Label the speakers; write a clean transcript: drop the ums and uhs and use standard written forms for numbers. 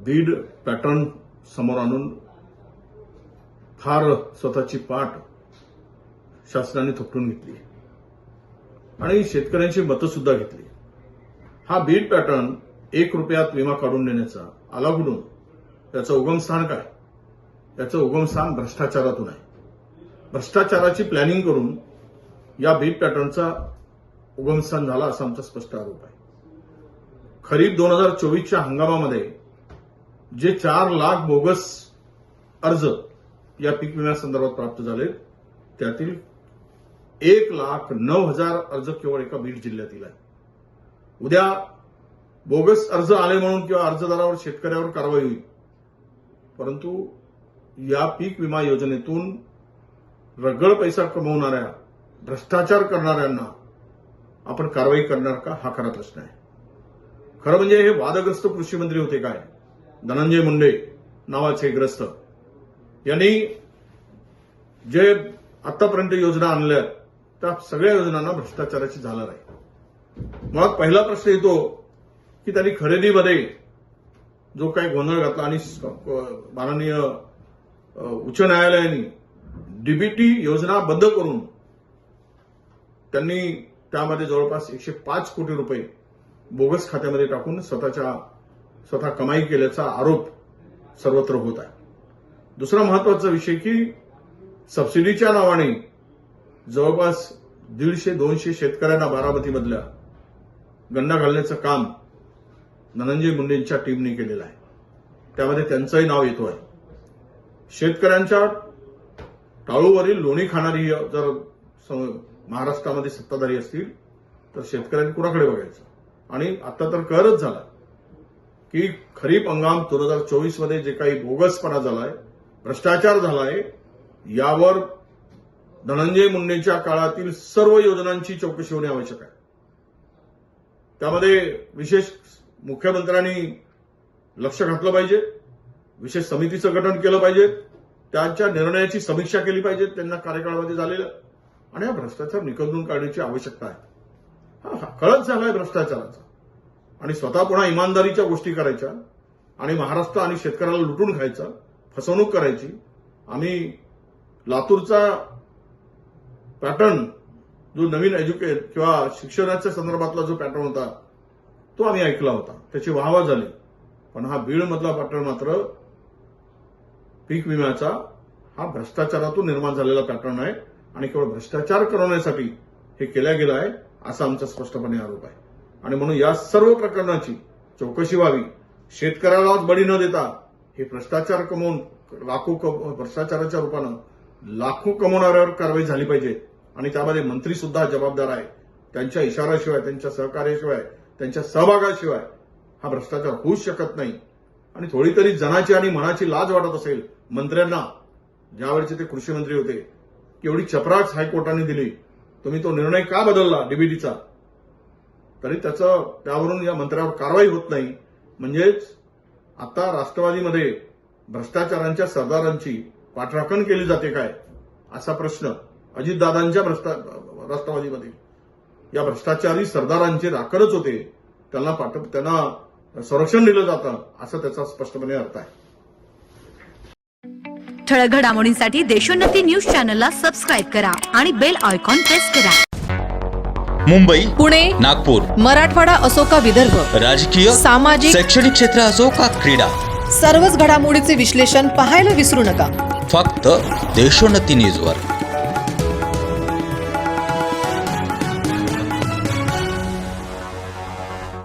Speaker 1: Beed pattern समोर आणून फार स्वतःची पाठ शासनाने थोपटून घेतली आणि शेतकऱ्यांची मतं सुद्धा घेतली. हा बीड पॅटर्न 1 रुपयात विमा काढून देण्याचा आला कुठून? त्याचं उगमस्थान काय? त्याचं उगमस्थान भ्रष्टाचारातून आहे. भ्रष्टाचाराची प्लॅनिंग करून या बीड पॅटर्नचा उगमस्थान झाला असा आमचा स्पष्ट आरोप आहे. खरीप 2024च्या हंगामामध्ये जे 4 लाख बोगस अर्ज या पीक विम्यासंदर्भात प्राप्त झाले त्यातील 1,09,000 अर्ज केवळ एका बीड जिल्ह्यातील आहे. उद्या बोगस अर्ज आले म्हणून किंवा अर्जदारावर शेतकऱ्यावर कारवाई होईल, परंतु या पीक विमा योजनेतून रगड पैसा कमवणाऱ्या भ्रष्टाचार करणाऱ्यांना आपण कारवाई करणार का, हा खरा प्रश्न आहे. खरं म्हणजे हे वादग्रस्त कृषी मंत्री होते काय, धनंजय मुंडे नावाचे ग्रस्त, यांनी जे आतापर्यंत योजना आणल्या त्या सगळ्या योजनांना भ्रष्टाचाराची झालर आहे. मुळात पहिला प्रश्न येतो की त्यांनी खरेदीमध्ये जो काही गोंधळ घातला आणि माननीय उच्च न्यायालयाने डीबीटी योजना बंद करून त्यांनी त्यामध्ये जवळपास 105 कोटी रुपये बोगस खात्यामध्ये टाकून स्वतः कमाई केल्याचा आरोप सर्वत्र होत आहे. दुसरा महत्वाचा विषय की सबसिडीच्या नावाने जवळपास 150-200 शेतकऱ्यांना बारामतीमधल्या गंडा घालण्याचं काम धनंजय मुंडेंच्या टीमने केलेलं आहे. त्यामध्ये त्यांचंही नाव येतो आहे. शेतकऱ्यांच्या टाळूवरील लोणी खाणारी जर महाराष्ट्रामध्ये सत्ताधारी असतील तर शेतकऱ्यांनी कुणाकडे बघायचं? आणि आता तर कळच झाला की खरीप हंगाम 2024 मध्ये जे काही बोगसपणा झालाय, भ्रष्टाचार झालाय, यावर धनंजय मुंडेंच्या काळातील सर्व योजनांची चौकशी होणे आवश्यक आहे. त्यामध्ये विशेष मुख्यमंत्र्यांनी लक्ष घातलं पाहिजे, विशेष समितीचं गठन केलं पाहिजे, त्यांच्या निर्णयाची समीक्षा केली पाहिजे त्यांना कार्यकाळामध्ये झालेलं, आणि हा भ्रष्टाचार निकलून काढण्याची आवश्यकता आहे. हा कळत झालाय भ्रष्टाचाराचा, आणि स्वतः पुन्हा इमानदारीच्या गोष्टी करायच्या आणि महाराष्ट्र आणि शेतकऱ्याला लुटून खायचं, फसवणूक करायची. आम्ही लातूरचा पॅटर्न जो नवीन किंवा शिक्षणाच्या संदर्भातला जो पॅटर्न होता तो आम्ही ऐकला होता, त्याची वाहवा झाली. पण हा बीडमधला पॅटर्न मात्र पीक विम्याचा हा भ्रष्टाचारातून निर्माण झालेला पॅटर्न आहे आणि केवळ भ्रष्टाचार करवण्यासाठी हे केल्या गेलं आहे असा आमचा स्पष्टपणे आरोप आहे. आणि म्हणून या सर्व प्रकरणाची चौकशी व्हावी. शेतकऱ्यालाच बळी न देता हे भ्रष्टाचार कमवून भ्रष्टाचाराच्या रूपानं लाखो कमवणाऱ्यावर कारवाई झाली पाहिजे. आणि त्यामध्ये मंत्री सुद्धा जबाबदार आहे. त्यांच्या इशाऱ्याशिवाय, त्यांच्या सहकार्याशिवाय, त्यांच्या सहभागाशिवाय हा भ्रष्टाचार होऊच शकत नाही. आणि थोडी तरी जनाची आणि मनाची लाज वाटत असेल मंत्र्यांना, ज्यावेळेचे ते कृषी मंत्री होते, की एवढी चपराक हायकोर्टाने दिली, तुम्ही तो निर्णय का बदलला डीबीटीचा, तरी त्यावरून या मंत्र्यावर कारवाई होत नाही. म्हणजेच आता राष्ट्रवादीमध्ये भ्रष्टाचारांच्या सरदारांची पाठराखण केली जाते काय, असा प्रश्न अजितदादांच्या राष्ट्रवादीमध्ये या भ्रष्टाचारी सरदारांचे राखणच होते, त्यांना संरक्षण दिलं जातं असं त्याचा स्पष्टपणे अर्थ आहे.
Speaker 2: ठळक घडामोडींसाठी देशोन्नती न्यूज चॅनलला सबस्क्राईब करा आणि बेल आयकॉन प्रेस करा.
Speaker 3: मुंबई,
Speaker 4: पुणे,
Speaker 3: नागपूर,
Speaker 4: मराठवाडा असो का विदर्भ,
Speaker 3: राजकीय,
Speaker 4: सामाजिक,
Speaker 3: शैक्षणिक क्षेत्र असो का क्रीडा,
Speaker 4: सर्वच घडामोडीचे विश्लेषण पाहायला विसरू नका.
Speaker 3: फक्त देशोन्नती न्यूजवर.